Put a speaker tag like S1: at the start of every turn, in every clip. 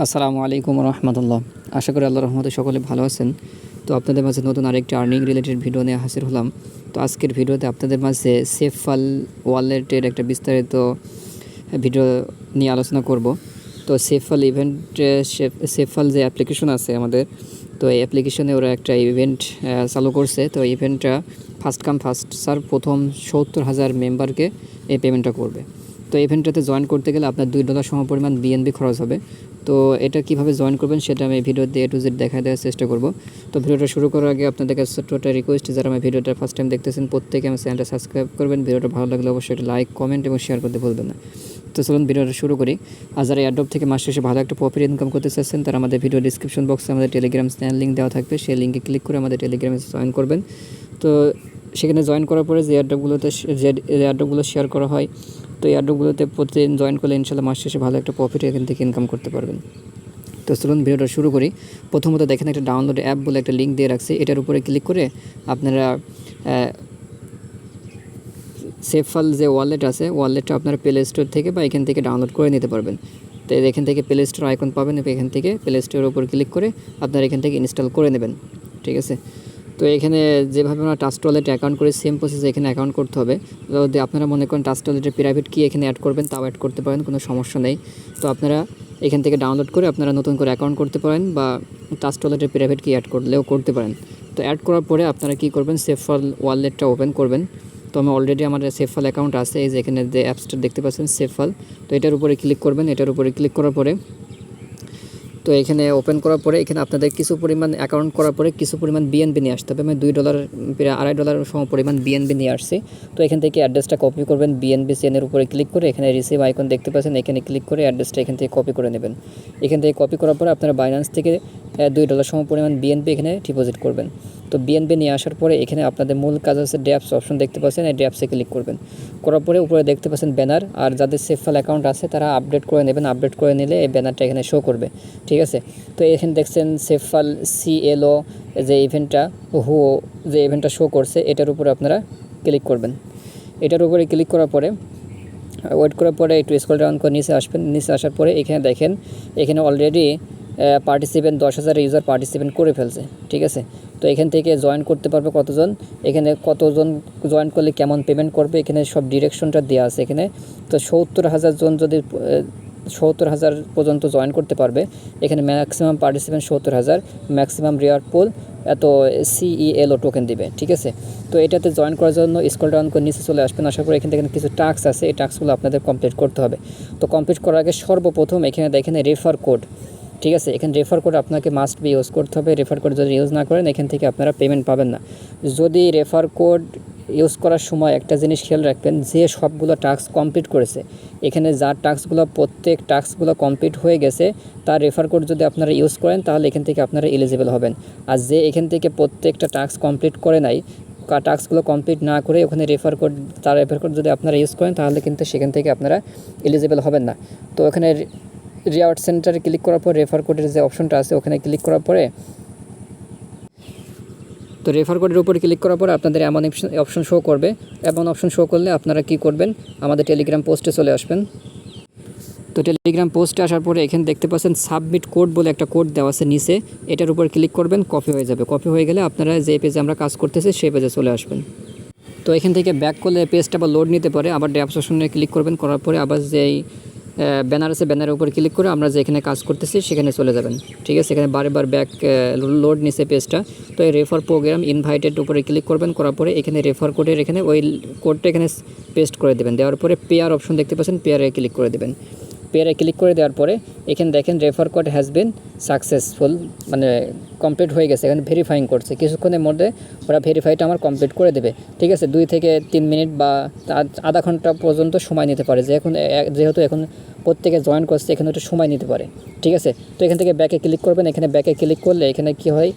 S1: আসসালামু আলাইকুম রহমতুল্লাহ। আশা করি আল্লাহর রহমতে সকলে ভালো আছেন। তো আপনাদের মাঝে নতুন আরেকটি আর্নিং রিলেটেড ভিডিও নিয়ে হাজির হলাম। তো আজকের ভিডিওতে আপনাদের মাঝে সেফাল ওয়ালেটের একটা বিস্তারিত ভিডিও নিয়ে আলোচনা করব। তো সেফাল ইভেন্টে সেফাল যে অ্যাপ্লিকেশন আছে আমাদের, তো এই অ্যাপ্লিকেশনে ওরা একটা ইভেন্ট চালু করছে। তো ইভেন্টটা ফার্স্ট কাম ফার্স্ট সার্ভ, প্রথম 70,000 মেম্বারকে এই পেমেন্টটা করবে। তো ইভেন্টটাতে জয়েন করতে গেলে আপনার $2 সমপরিমাণ বিএনবি খরচ হবে। তো এটা কিভাবে জয়েন করবেন সেটা আমি ভিডিওতে A to Z দেখা দেওয়ার চেষ্টা করব। তো ভিডিওটা শুরু করার আগে আপনাদের কাছে ছোট্ট একটা রিকোয়েস্ট, যারা আমার ভিডিওটা ফার্স্ট টাইম দেখতেছেন প্রত্যেকে আমার চ্যানেলটা সাবস্ক্রাইব করবেন। ভিডিওটা ভালো লাগলে অবশ্যই একটা লাইক, কমেন্ট এবং শেয়ার করতে ভুলবেন না। তো চলুন ভিডিওটা শুরু করি। আর যারা এয়ারড্রপ থেকে মাস শেষে ভালো একটা প্রফিট ইনকাম করতে চাচ্ছেন, তারা আমাদের ভিডিও ডিসক্রিপশন বক্সে আমাদের টেলিগ্রাম চ্যানেল লিঙ্ক দেওয়া থাকবে, সেই লিঙ্কে ক্লিক করে আমাদের টেলিগ্রামে জয়েন করবেন। তো সেখানে জয়েন করার পরে যে এয়ারড্রপগুলো শেয়ার করা হয়, তো এয়ারড্রপগুলোতে প্রতিদিন জয়েন করলে ইনশাল্লাহ মাস শেষে ভালো একটা প্রফিট এখান থেকে ইনকাম করতে পারবেন। তো চলুন ভিডিওটা শুরু করি। প্রথমত দেখেন একটা ডাউনলোড অ্যাপ বলে একটা লিঙ্ক দিয়ে রাখছে, এটার উপরে ক্লিক করে আপনারা সেফাল যে ওয়ালেট আছে, ওয়ালেটটা আপনারা প্লে স্টোর থেকে বা এখান থেকে ডাউনলোড করে নিতে পারবেন। তো এখান থেকে প্লে স্টোর আইকন পাবেন, এখান থেকে প্লে স্টোরের উপর ক্লিক করে আপনারা এখান থেকে ইনস্টল করে নেবেন। ঠিক আছে। তো এখানে যেভাবে আমরা ট্রাস্ট ওয়ালেটে অ্যাকাউন্ট করে সেম প্রসেসে এখানে অ্যাকাউন্ট করতে হবে। যদি আপনারা মনে করেন ট্রাস্ট ওয়ালেটের প্রাইভেট কি এখানে অ্যাড করবেন, তাও অ্যাড করতে পারেন, কোনো সমস্যা নেই। তো আপনারা এখান থেকে ডাউনলোড করে আপনারা নতুন করে অ্যাকাউন্ট করতে পারেন, বা ট্রাস্ট ওয়ালেটের প্রাইভেট কি অ্যাড করলেও করতে পারেন। তো অ্যাড করার পরে আপনারা কি করবেন, সেফাল ওয়ালেটটা ওপেন করবেন। তো আমি অলরেডি আমার সেফাল অ্যাকাউন্ট আছে, এই যে এখানে যে অ্যাপসটা দেখতে পাচ্ছেন সেফাল, তো এটার উপরে ক্লিক করবেন। এটার উপরে ক্লিক করার পরে তো এখানে ওপেন করার পরে এখানে আপনাদের কিছু পরিমাণ অ্যাকাউন্ট করার পরে কিছু পরিমাণ বিএনবি নিয়ে আসতে হবে। আমি $2 প্রায় $2.5 সম পরিমাণ বিএনবি নিয়ে আসছি। তো এখান থেকে অ্যাড্রেসটা কপি করবেন, বিএনবি চেনের উপরে ক্লিক করে এখানে রিসিভ আইকন দেখতে পাচ্ছেন, এখানে ক্লিক করে অ্যাড্রেসটা এখান থেকে কপি করে নেবেন। এখান থেকে কপি করার পরে আপনারা বাইন্যান্স থেকে $2 সম পরিমাণ বিএনবি এখানে ডিপোজিট করবেন। তো বিএনবি নিয়ে আসার পরে এখানে আপনাদের মূল কাজ হচ্ছে ড্যাপস অপশন দেখতে পাচ্ছেন, এই ড্যাপসে ক্লিক করবেন। করার পরে উপরে দেখতে পাচ্ছেন ব্যানার, আর যাদের সেফাল অ্যাকাউন্ট আছে তারা আপডেট করে নেবেন। আপডেট করে নিলে এই ব্যানারটা এখানে শো করবে। ঠিক আছে। তো এখানে দেখছেন সেফাল CLO যে ইভেন্টটা যে ইভেন্টটা শো করছে, এটার উপরে আপনারা ক্লিক করবেন। এটার উপরে ক্লিক করার পরে ওয়েট করার পরে একটু স্ক্রল ডাউন করে নিচে আসবেন। নিচে আসার পরে এখানে দেখেন এখানে অলরেডি পার্টিসিপেন্ট 10,000 ইউজার পার্টিসিপেন্ট করে ফেলছে। ঠিক আছে। তো এখান থেকে জয়েন করতে পারবে কতজন, এখানে কতজন জয়েন করলে কেমন পেমেন্ট করবে, এখানে সব ডিরেকশনটা দেওয়া আছে এখানে। তো 70,000 জন যদি 70,000 পর্যন্ত জয়েন করতে পারবে, এখানে ম্যাক্সিমাম পার্টিসিপেন্ট 70,000, ম্যাক্সিমাম রিওয়ার্ড পুল এত CELO টোকেন দিবে। ঠিক আছে। তো এটাতে জয়েন করার জন্য স্ক্রল ডাউন করে নিচে চলে আসবেন। আসার পরে এখান থেকে কিছু টাস্ক আছে, এই টাস্কগুলো আপনাদের কমপ্লিট করতে হবে। তো কমপ্লিট করার আগে সর্বপ্রথম এখানে দেখেন রেফার কোড। ঠিক আছে। এখানে রেফার কোড আপনাকে মাস্ট বি ইউজ করতে হবে। রেফার কোড যদি ইউজ না করেন এখান থেকে আপনারা পেমেন্ট পাবেন না। যদি রেফার কোড ইউজ করার সময় একটা জিনিস খেয়াল রাখবেন, যে সবগুলো টাস্ক কমপ্লিট করেছে, এখানে যার টাস্কগুলো প্রত্যেক টাস্কগুলো কমপ্লিট হয়ে গেছে তার রেফার কোড যদি আপনারা ইউজ করেন তাহলে এখান থেকে আপনারা এলিজিবল হবেন। আর যে এখান থেকে প্রত্যেকটা টাস্ক কমপ্লিট করে নাই, টাস্কগুলো কমপ্লিট না করে ওখানে রেফার কোড যদি আপনারা ইউজ করেন তাহলে কিন্তু সেখান থেকে আপনারা এলিজিবল হবেন না। তো ওখানে রিওয়ার্ড সেন্টারে ক্লিক করার পর রেফার কোডের যে অপশনটা আছে ওখানে ক্লিক করার পরে, তো রেফার কোডের উপরে ক্লিক করার পর আপনাদের এমন অপশন শো করবে। এমন অপশন শো করলে আপনারা কি করবেন, আমাদের টেলিগ্রাম পোস্টে চলে আসবেন। তো টেলিগ্রাম পোস্টে আসার পরে এখানে দেখতে পাচ্ছেন সাবমিট কোড বলে একটা কোড দেওয়া আছে নিচে, এটার উপর ক্লিক করবেন, কপি হয়ে যাবে। কপি হয়ে গেলে আপনারা যে পেজে আমরা কাজ করতেছি সেই পেজে চলে আসবেন। তো এখান থেকে ব্যাক করলে পেজটা আবার লোড নিতে পারে, আবার ড্যাপস অপশনে ক্লিক করবেন। করার পরে আবার যেই ব্যানার আছে ব্যানারের উপর ক্লিক করে আমরা যেখানে কাজ করতেছি সেখানে চলে যাবেন। ঠিক আছে। এখানে বারবার ব্যাক লোড নিচে পেজটা। তো এই রেফার প্রোগ্রাম ইনভাইটেড উপরে ক্লিক করবেন। করার পরে এখানে রেফার কোডের এখানে ওই কোডটা এখানে পেস্ট করে দেবেন। দেওয়ার পরে পেয়ার অপশন দেখতে পাচ্ছেন, পেয়ারে ক্লিক করে দেবেন। পেয়ারে ক্লিক করে দেওয়ার পরে এখানে দেখেন refer code has been successful, মানে কমপ্লিট হয়ে গেছে। এখানে ভেরিফাইং করছে, কিছুক্ষণের মধ্যে ওরা ভেরিফাইটা আমার কমপ্লিট করে দেবে। ঠিক আছে। 2 থেকে 3 মিনিট বা আধা ঘন্টা পর্যন্ত সময় নিতে পারে, যেহেতু এখন প্রত্যেকে জয়েন করছে এখানে একটু সময় নিতে পারে। ঠিক আছে। তো এখান থেকে ব্যাকে ক্লিক করবেন। এখানে ব্যাকে ক্লিক করলে এখানে কি হয়,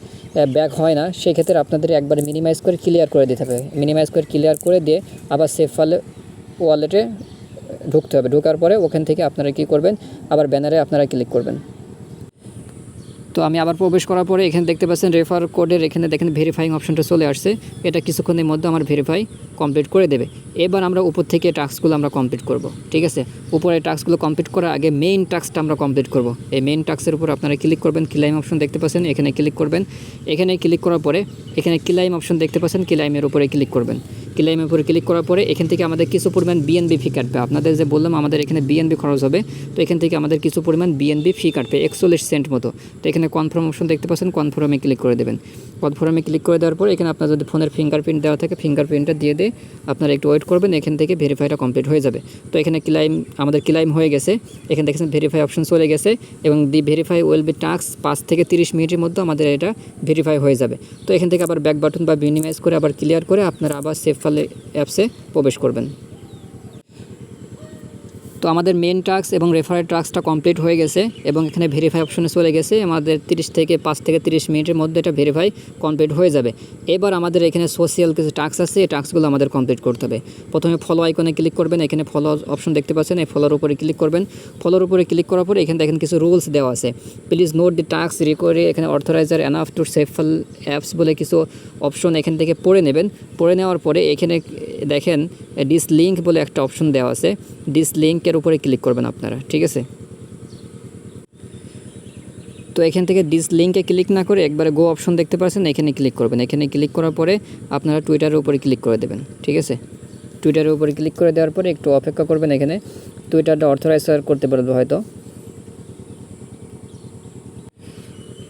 S1: ব্যাক হয় না, সেই ক্ষেত্রে আপনাদের একবার মিনিমাইজ করে ক্লিয়ার করে দিতে হবে। মিনিমাইজ করে ক্লিয়ার করে দিয়ে আবার সেফাল ওয়ালেটে ঢুকতে হবে। ঢোকার পরে ওখান থেকে আপনারা কি করবেন, আবার ব্যানারে আপনারা ক্লিক করবেন। তো তো আমি আবার প্রবেশ করার পরে এখানে দেখতে পাচ্ছেন রেফার কোডের এখানে দেখেন ভেরিফাইং অপশনটা চলে আসছে। এটা কিছুক্ষণের মধ্যে আমার ভেরিফাই কমপ্লিট করে দেবে। এবার আমরা উপর থেকে টাস্কগুলো আমরা কমপ্লিট করব, ঠিক আছে। উপরে টাস্কগুলো কমপ্লিট করার আগে মেইন টাস্কটা আমরা কমপ্লিট করব। এই মেইন টাস্কের উপর আপনারা ক্লিক করবেন, ক্লাইম অপশন দেখতে পাচ্ছেন, এখানে ক্লিক করবেন। এখানে ক্লিক করার পরে এখানে ক্লাইম অপশন দেখতে পাচ্ছেন, ক্লাইমের উপরে ক্লিক করবেন। ক্লাইমের উপরে ক্লিক করার পরে এখান থেকে আমাদের কিছু পরিমাণ বিএনবি ফি কাটবে। আপনাদের যে বললাম আমাদের এখানে বিএনবি খরচ হবে, তো এখান থেকে আমাদের কিছু পরিমাণ বিএনবি ফি কাটবে 41 সেন্ট মতো। তো এখানে কনফার্ম অপশন দেখতে পাচ্ছেন, কনফার্মে ক্লিক করে দেবেন। কনফার্মে ক্লিক করে দেওয়ার পর এখানে আপনার যদি ফোনের ফিঙ্গারপ্রিন্ট দেওয়া থাকে ফিঙ্গারপ্রিন্টটা দিয়ে আপনারা একটু ওয়েট করবেন, এখান থেকে ভেরিফাইটা কমপ্লিট হয়ে যাবে। তো এখানে আমাদের ক্লাইম হয়ে গেছে। এখানে দেখছেন ভেরিফাই অপশন চলে গেছে এবং দি ভেরিফাই উইল বি টাস্ক 5 থেকে 30 মিনিটের মধ্যে আমাদের এটা ভেরিফাই হয়ে যাবে। তো এখান থেকে আবার ব্যাক বাটন বা মিনিমাইজ করে আবার ক্লিয়ার করে আপনারা আবার সেভ ফাইল অ্যাপসে প্রবেশ করবেন। তো আমাদের মেন টাস্ক এবং রেফারেল টাস্কটা কমপ্লিট হয়ে গেছে এবং এখানে ভেরিফাই অপশনে চলে গেছে। আমাদের 5 থেকে 30 মিনিটের মধ্যে এটা ভেরিফাই কমপ্লিট হয়ে যাবে। এবার আমাদের এখানে সোশ্যাল কিছু টাস্ক আছে, এই টাস্কগুলো আমাদের কমপ্লিট করতে হবে। প্রথমে ফলো আইকনে ক্লিক করবেন, এখানে ফলো অপশন দেখতে পাচ্ছেন, এই ফলোর উপরে ক্লিক করবেন। ফলোর উপরে ক্লিক করার পরে এখানে দেখেন কিছু রুলস দেওয়া আছে। Please note the task required, এখানে authoriser enough to save file apps বলে কিছু অপশন এখান থেকে পড়ে নেবেন। পড়ে নেওয়ার পরে এখানে দেখেন ডিস লিঙ্ক বলে একটা অপশন দেওয়া আছে, ডিস লিঙ্কের উপরে ক্লিক করবেন আপনারা, ঠিক আছে। তো এখান থেকে ডিস লিঙ্কে ক্লিক না করে একবারে গো অপশন দেখতে পাচ্ছেন, এখানে ক্লিক করবেন। এখানে ক্লিক করার পরে আপনারা টুইটারের উপরে ক্লিক করে দেবেন, ঠিক আছে। টুইটারের উপরে ক্লিক করে দেওয়ার পরে একটু অপেক্ষা করবেন। এখানে টুইটারটা অথরাইজ করতে পারবে হয়তো।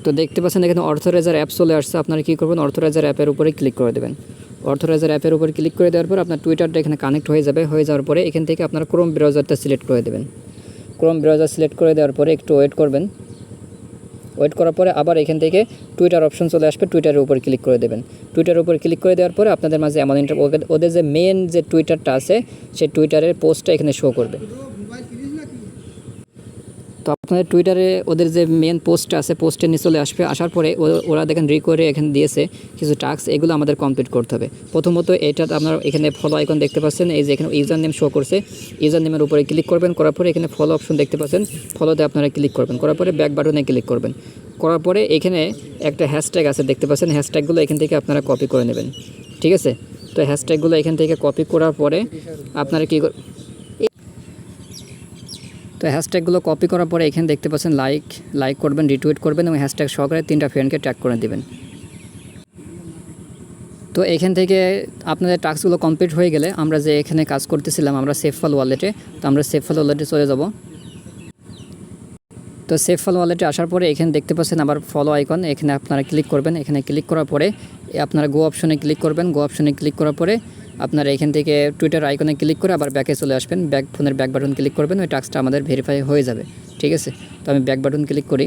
S1: তো দেখতে পাচ্ছেন এখানে অথরাইজার অ্যাপ চলে আসছে। আপনারা কী করবেন, অথরাইজার অ্যাপের উপরে ক্লিক করে দেবেন। অথরাইজার অ্যাপের উপর ক্লিক করে দেওয়ার পর আপনার টুইটারটা এখানে কানেক্ট হয়ে যাবে। হয়ে যাওয়ার পরে এখান থেকে আপনারা ক্রোম ব্রাউজারটা সিলেক্ট করে দেবেন। ক্রোম ব্রাউজার সিলেক্ট করে দেওয়ার পরে একটু ওয়েট করবেন। ওয়েট করার পরে আবার এখান থেকে টুইটার অপশন চলে আসবে, টুইটারের উপর ক্লিক করে দেবেন। টুইটারের উপর ক্লিক করে দেওয়ার পরে আপনাদের মাঝে এমন ওদের যে মেন যে টুইটারটা আছে সেই টুইটারের পোস্টটা এখানে শো করবে। তো আপনাদের টুইটারে ওদের যে মেন পোস্টটা আছে পোস্টের নিচে চলে আসবে। আসার পরে ওরা দেখেন রিকোয়ার্ডে এখানে দিয়েছে কিছু টাস্ক, এগুলো আমাদের কমপ্লিট করতে হবে। প্রথমত এটা আপনারা এখানে ফলো আইকন দেখতে পাচ্ছেন, এই যে এখানে ইউজার নেম শো করছে, ইউজার নেমের উপরে ক্লিক করবেন। করার পরে এখানে ফলো অপশন দেখতে পাচ্ছেন, ফলোতে আপনারা ক্লিক করবেন। করার পরে ব্যাক বাটনে ক্লিক করবেন। করার পরে এখানে একটা হ্যাশট্যাগ আছে দেখতে পাচ্ছেন, হ্যাশট্যাগুলো এখান থেকে আপনারা কপি করে নেবেন, ঠিক আছে। তো হ্যাশট্যাগুলো এখান থেকে কপি করার পরে আপনারা কী তো হ্যাশট্যাগুলো কপি করার পরে এখানে দেখতে পাচ্ছেন লাইক করবেন, রিটুইট করবেন এবং হ্যাশট্যাগ সহকারে 3টা ফ্রেন্ডকে ট্যাগ করে দেবেন। তো এখান থেকে আপনাদের টাস্কগুলো কমপ্লিট হয়ে গেলে আমরা যে এখানে কাজ করতেছিলাম আমরা সেভ ফাইল ওয়ালেটে, তো আমরা সেভ ফাইল ওয়ালেটে চলে যাব। তো সেভ ফাইল ওয়ালেটে আসার পরে এখানে দেখতে পাচ্ছেন আবার ফলো আইকন, এখানে আপনারা ক্লিক করবেন। এখানে ক্লিক করার পরে আপনারা গো অপশনে ক্লিক করবেন। গো অপশনে ক্লিক করার পরে আপনারা এখান থেকে টুইটার আইকনে ক্লিক করে আবার ব্যাকে চলে আসবেন। ফোনের ব্যাক বাটন ক্লিক করবেন, ওই টাস্কটা আমাদের ভেরিফাই হয়ে যাবে, ঠিক আছে। তো আমি ব্যাক বাটন ক্লিক করি।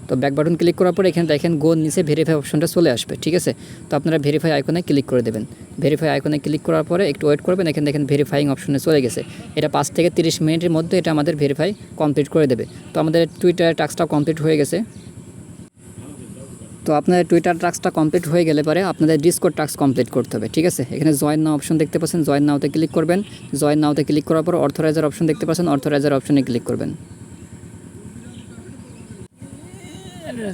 S1: তো ব্যাক বাটন ক্লিক করার পরে এখানে দেখেন গো নিচে ভেরিফাই অপশনটা চলে আসবে, ঠিক আছে। তো আপনারা ভেরিফাই আইকনে ক্লিক করে দেবেন। ভেরিফাই আইকনে ক্লিক করার পরে একটু ওয়েট করবেন। এখানে দেখেন ভেরিফাইং অপশনে চলে গেছে। এটা 5 থেকে 30 মিনিটের মধ্যে এটা আমাদের ভেরিফাই কমপ্লিট করে দেবে। তো আমাদের টুইটার টাস্কটা কমপ্লিট হয়ে গেছে। তো আপনাদের টুইটার টাস্কটা কমপ্লিট হয়ে গেলে পরে আপনাদের ডিসকর্ড টাস্ক কমপ্লিট করতে হবে, ঠিক আছে। এখানে জয়েন নাও অপশন দেখতে পাচ্ছেন, জয়েন নাওতে ক্লিক করবেন। জয়েন নাওতে ক্লিক করার পর অথরাইজার অপশন দেখতে পাচ্ছেন, অথরাইজার অপশনে ক্লিক করবেন।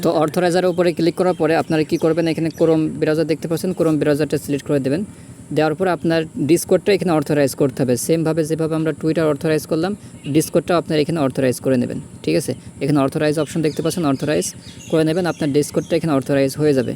S1: তো অথরাইজারের উপরে ক্লিক করার পরে আপনারা কি করবেন, এখানে ক্রোম ব্রাউজার দেখতে পাচ্ছেন, ক্রোম ব্রাউজারটা সিলেক্ট করে দেবেন। দেওয়ার পরে আপনার ডিসকর্ডটা এখানে অথরাইজ করতে হবে। সেমভাবে যেভাবে আমরা টুইটার অথরাইজ করলাম ডিসকর্ডটাও আপনার এখানে অথরাইজ করে নেবেন, ঠিক আছে। এখানে অথরাইজ অপশন দেখতে পাচ্ছেন, অথরাইজ করে নেবেন। আপনার ডিসকর্ডটা এখানে অথরাইজ হয়ে যাবে।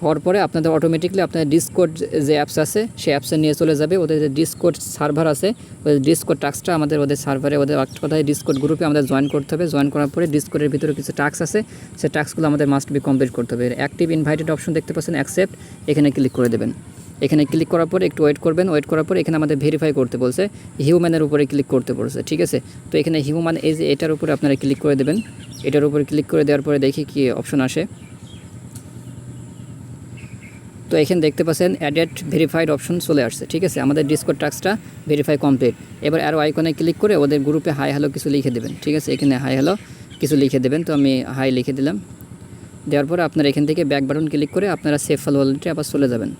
S1: হওয়ার পরে আপনাদের অটোমেটিকলি আপনাদের ডিসকর্ড যে অ্যাপস আছে সেই অ্যাপসে নিয়ে চলে যাবে। ওদের যে ডিসকর্ড সার্ভার আছে ওই ডিসকর্ড টাস্কটা আমাদের ওদের সার্ভারে ওদের কথায় ডিসকর্ড গ্রুপে আমাদের জয়েন করতে হবে। জয়েন করার পরে ডিসকর্ডের ভিতরে কিছু টাস্ক আছে, সেই টাস্কগুলো আমাদের মাস্ট বি কমপ্লিট করতে হবে। অ্যাক্টিভ ইনভাইটেড অপশন দেখতে পাচ্ছেন, অ্যাকসেপ্ট, এখানে ক্লিক করে দেবেন। এখানে ক্লিক করার পরে একটু ওয়েট করবেন। ওয়েট করার পরে এখানে আমাদের ভেরিফাই করতে বলছে, হিউম্যানের উপরে ক্লিক করতে বলছে, ঠিক আছে। তো এখানে হিউম্যান এই যে এটার উপরে আপনারা ক্লিক করে দেবেন। এটার উপরে ক্লিক করে দেওয়ার পরে দেখি কি অপশন আসে। তো এখানে দেখতে পাচ্ছেন অ্যাডেড ভেরিফাইড অপশন চলে আসছে, ঠিক আছে। আমাদের ডিসকর্ড টাস্কটা ভেরিফাই কমপ্লিট। এবার আরও আইকনে ক্লিক করে ওদের গ্রুপে হাই হ্যালো কিছু লিখে দেবেন, ঠিক আছে। এখানে হাই হ্যালো কিছু লিখে দেবেন। তো আমি হাই লিখে দিলাম। দেওয়ার পরে আপনারা এখান থেকে ব্যাক বাটন ক্লিক করে আপনারা সেভ ফাইল ওয়ালেটে আবার চলে যাবেন।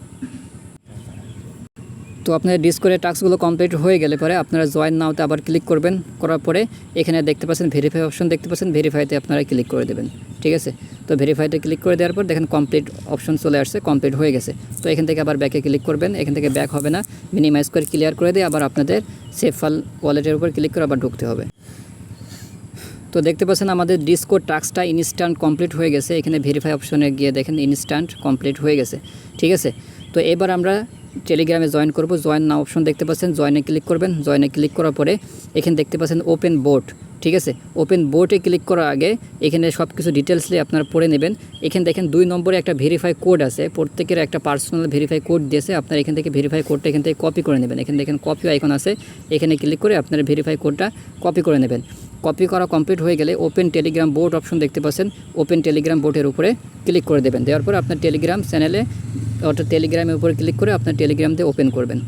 S1: তো তো আপনার ডিসকোডের টাস্কগুলো কমপ্লিট হয়ে গেলে পরে আপনারা জয়েন নাওতে আবার ক্লিক করবেন, করার পরে এখানে দেখতে পাচ্ছেন ভেরিফাই অপশন দেখতে পাচ্ছেন, ভেরিফাইতে আপনারা ক্লিক করে দেবেন। ঠিক আছে, তো ভেরিফাইতে ক্লিক করে দেওয়ার পর দেখেন কমপ্লিট অপশন চলে আসছে, কমপ্লিট হয়ে গেছে। তো এখান থেকে আবার ব্যাকে ক্লিক করবেন, এখান থেকে ব্যাক হবে না, মিনিমাইজ করে ক্লিয়ার করে দিয়ে আবার আপনাদের সেভ ফাইল ওয়ালেটের উপর ক্লিক করে আবার ঢুকতে হবে। তো দেখতে পাচ্ছেন আমাদের ডিসকোড টাস্কটা ইনস্ট্যান্ট কমপ্লিট হয়ে গেছে। এখানে ভেরিফাই অপশনে গিয়ে দেখেন ইনস্ট্যান্ট কমপ্লিট হয়ে গেছে। ঠিক আছে, তো এবার আমরা টেলিগ্রামে জয়েন করব। জয়েন নাও অপশন দেখতে পাচ্ছেন, জয়েনে ক্লিক করবেন। জয়েনে ক্লিক করার পরে এখানে দেখতে পাচ্ছেন ওপেন বোট। ঠিক আছে, ওপেন বোটে ক্লিক করার আগে এখানে সব কিছু ডিটেলসলি আপনারা পড়ে নেবেন। এখানে দেখেন 2 নম্বরে একটা ভেরিফাই কোড আছে, প্রত্যেকের একটা পার্সোনাল ভেরিফাই কোড দিয়েছে। আপনারা এখান থেকে ভেরিফাই কোডটা এখান থেকে কপি করে নেবেন। এখানে দেখেন কপি আইকন আছে, এখানে ক্লিক করে আপনারা ভেরিফাই কোডটা কপি করে নেবেন। কপি করা কমপ্লিট হয়ে গেলে ওপেন টেলিগ্রাম বোট অপশন দেখতে পাচ্ছেন, ওপেন টেলিগ্রাম বোটের উপরে ক্লিক করে দেবেন। দেওয়ার পরে আপনার টেলিগ্রাম চ্যানেলে অর্থাৎ টেলিগ্রামের উপরে ক্লিক করে আপনার টেলিগ্রাম দিয়ে ওপেন করবেন।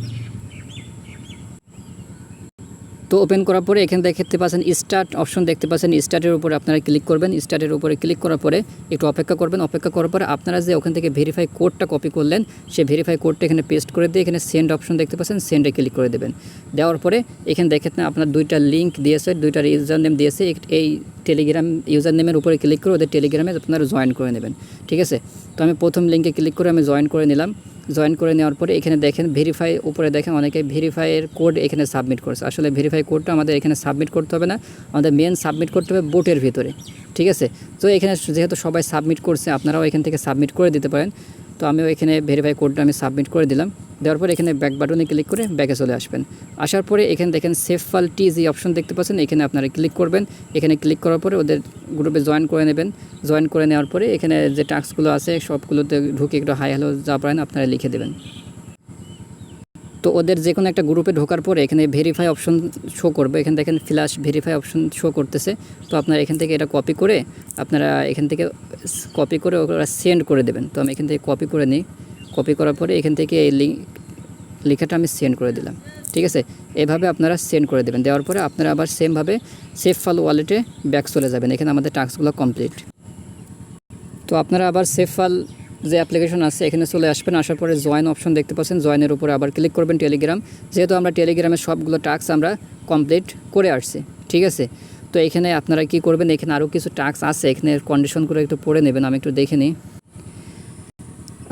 S1: তো ওপেন করার পরে এখানে দেখতে পাচ্ছেন স্টার্ট অপশন দেখতে পাচ্ছেন, স্টার্টের উপরে আপনারা ক্লিক করবেন। স্টার্টের উপরে ক্লিক করার পরে একটু অপেক্ষা করবেন। অপেক্ষা করার পরে আপনারা যে ওখান থেকে ভেরিফাই কোডটা কপি করলেন সেই ভেরিফাই কোডটা এখানে পেস্ট করে দিয়ে এখানে সেন্ড অপশন দেখতে পাচ্ছেন, সেন্ডে ক্লিক করে দেবেন। দেওয়ার পরে এখানে দেখেন আপনার 2টা লিঙ্ক দিয়েছে, 2টা ইউজার নেম দিয়েছে। এই টেলিগ্রাম ইউজার নেমের উপরে ক্লিক করে ওদের টেলিগ্রামে আপনারা জয়েন করে নেবেন। ঠিক আছে, তো আমি প্রথম লিঙ্কে ক্লিক করে আমি জয়েন করে নিলাম। জয়েন করে নেওয়ার পরে এখানে দেখেন ভেরিফাই উপরে দেখেন অনেকে ভেরিফাইয়ের কোড এখানে সাবমিট করছে। আসলে ভেরিফাই কোডটা আমাদের এখানে সাবমিট করতে হবে না, আমাদের মেন সাবমিট করতে হবে বোটের ভিতরে। ঠিক আছে, তো এখানে যেহেতু সবাই সাবমিট করছে আপনারাও এখান থেকে সাবমিট করে দিতে পারেন। তো আমিও এখানে ভেরিফাই কোডটা আমি সাবমিট করে দিলাম। দেওয়ার পরে এখানে ব্যাক বাটনে ক্লিক করে ব্যাকে চলে আসবেন। আসার পরে এখানে দেখেন সেভ ফাইল টিজি অপশন দেখতে পাচ্ছেন, এখানে আপনারা ক্লিক করবেন। এখানে ক্লিক করার পরে ওদের গ্রুপে জয়েন করে নেবেন। জয়েন করে নেওয়ার পরে এখানে যে টাস্কগুলো আছে সবগুলোতে ঢুকে একটু হাই হ্যালো যা পারেন আপনারা লিখে দেবেন। তো ওদের যে কোনো একটা গ্রুপে ঢোকার পরে এখানে ভেরিফাই অপশন শো করবে। এখানে দেখেন ফ্ল্যাশ ভেরিফাই অপশন শো করতেছে। তো আপনারা এখান থেকে এটা কপি করে আপনারা এখান থেকে কপি করে ওরা সেন্ড করে দেবেন। তো আমি এখান থেকে কপি করে নিই। কপি করার পরে এখান থেকে এই লেখাটা আমি সেন্ড করে দিলাম। ঠিক আছে, এভাবে আপনারা সেন্ড করে দেবেন। দেওয়ার পরে আপনারা আবার সেমভাবে সেভ ফাইল ওয়ালেটে ব্যাক চলে যাবেন। এখানে আমাদের টাস্কগুলো কমপ্লিট। তো আপনারা আবার সেভ ফাইল যে অ্যাপ্লিকেশন আছে এখানে চলে আসবেন। আসার পরে জয়েন অপশন দেখতে পাচ্ছেন, জয়েনের উপরে আবার ক্লিক করবেন টেলিগ্রাম। যেহেতু আমরা টেলিগ্রামের সবগুলো টাস্ক আমরা কমপ্লিট করে আসছি। ঠিক আছে, তো এখানে আপনারা কি করবেন, এখানে আরও কিছু টাস্ক আছে, এখানে কন্ডিশনগুলো একটু পড়ে নেবেন। আমি একটু দেখে নিই।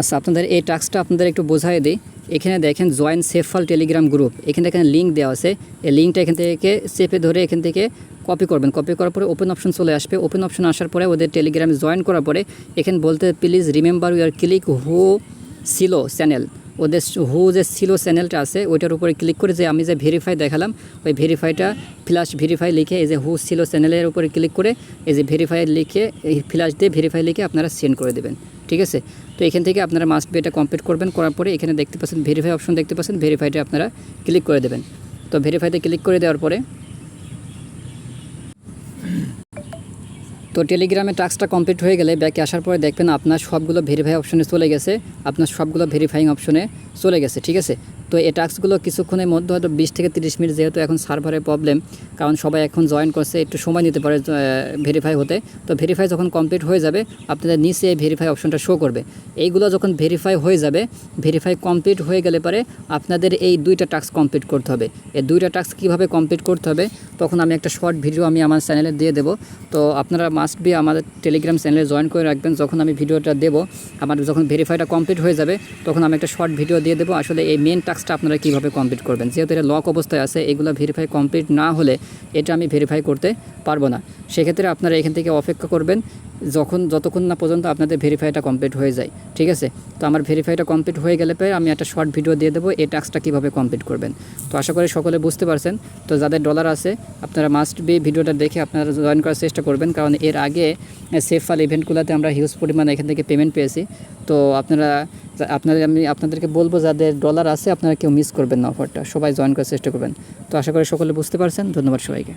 S1: আচ্ছা, আপনাদের এই টাস্কটা আপনাদের একটু বোঝাই দিই। এখানে দেখেন join save file Telegram group, এখানে লিঙ্ক দেওয়া আছে। এই লিঙ্কটা এখান থেকে চেপে ধরে এখান থেকে কপি করবেন। কপি করার পরে ওপেন অপশন চলে আসবে। ওপেন অপশন আসার পরে ওদের টেলিগ্রামে জয়েন করার পরে এখানে বলতে please remember your click who silo channel. ওদের হু যে সিলো চ্যানেলটা আছে ওইটার উপরে ক্লিক করে যে আমি যে ভেরিফাই দেখালাম ওই ভেরিফাইটা ফ্ল্যাশ ভেরিফাই লিখে এই যে হু সিলো চ্যানেলের উপরে ক্লিক করে এই যে ভেরিফাই লিখে এই ফ্ল্যাশ দিয়ে ভেরিফাই লিখে আপনারা সেন্ড করে দেবেন। ঠিক আছে, তো এখান থেকে আপনারা মাস্ট বি এটা কমপ্লিট করবেন। করার পরে এখানে দেখতে পাচ্ছেন ভেরিফাই অপশন দেখতে পাচ্ছেন, ভেরিফাইটা আপনারা ক্লিক করে দেবেন। তো ভেরিফাইতে ক্লিক করে দেওয়ার পরে তো টেলিগ্রামে টাস্কটা কমপ্লিট হয়ে গেলে ব্যাকে আসার পরে দেখবেন আপনার সবগুলো ভেরিফাই অপশনে চলে গেছে, আপনার সবগুলো ভেরিফাইং অপশনে চলে গেছে। ঠিক আছে, তো এই টাস্কগুলো কিছুক্ষণের মধ্যে হয়তো 20 থেকে 30 মিনিট, যেহেতু এখন সার্ভারের প্রবলেম, কারণ সবাই এখন জয়েন করছে, একটু সময় নিতে পারে ভেরিফাই হতে। তো ভেরিফাই যখন কমপ্লিট হয়ে যাবে আপনাদের নিচে এই ভেরিফাই অপশনটা শো করবে। এইগুলো যখন ভেরিফাই হয়ে যাবে, ভেরিফাই কমপ্লিট হয়ে গেলে পরে আপনাদের এই 2টা টাস্ক কমপ্লিট করতে হবে। এই 2টা টাস্ক কীভাবে কমপ্লিট করতে হবে তখন আমি একটা শর্ট ভিডিও আমি আমার চ্যানেলে দিয়ে দেবো। তো আপনারা মাস্ট বি আমাদের টেলিগ্রাম চ্যানেলে জয়েন করে রাখবেন। যখন আমি ভিডিওটা দেবো, আমার যখন ভেরিফাইটা কমপ্লিট হয়ে যাবে তখন আমি একটা শর্ট ভিডিও দিয়ে দেবো আসলে এই মেন টাস্কটা আপনারা কীভাবে কমপ্লিট করবেন। যেহেতু এটা লক অবস্থায় আছে, এগুলো ভেরিফাই কমপ্লিট না হলে এটা আমি ভেরিফাই করতে পারবো না। সেক্ষেত্রে আপনারা এখান থেকে অপেক্ষা করবেন যতক্ষণ না পর্যন্ত আপনাদের ভেরিফাইটা কমপ্লিট হয়ে যায়। ঠিক আছে, তো আমার ভেরিফাইটা কমপ্লিট হয়ে গেলে পরে আমি একটা শর্ট ভিডিও দিয়ে দেবো এই টাস্কটা কীভাবে কমপ্লিট করবেন। তো আশা করি সকলে বুঝতে পারছেন। তো যাদের ডলার আছে আপনারা মাস্ট বি ভিডিওটা দেখে আপনারা জয়েন করার চেষ্টা করবেন, কারণ এর আগে সেভ ফাইল ইভেন্টগুলোতে আমরা হিউজ পরিমাণে এখান থেকে পেমেন্ট পেয়েছি। তো আমি আপনাদেরকে বলবো যাদের ডলার আছে আপনারা কেউ মিস করবেন না অফারটা, সবাই জয়েন করার চেষ্টা করবেন। তো আশা করি সকলে বুঝতে পারছেন। ধন্যবাদ সবাইকে।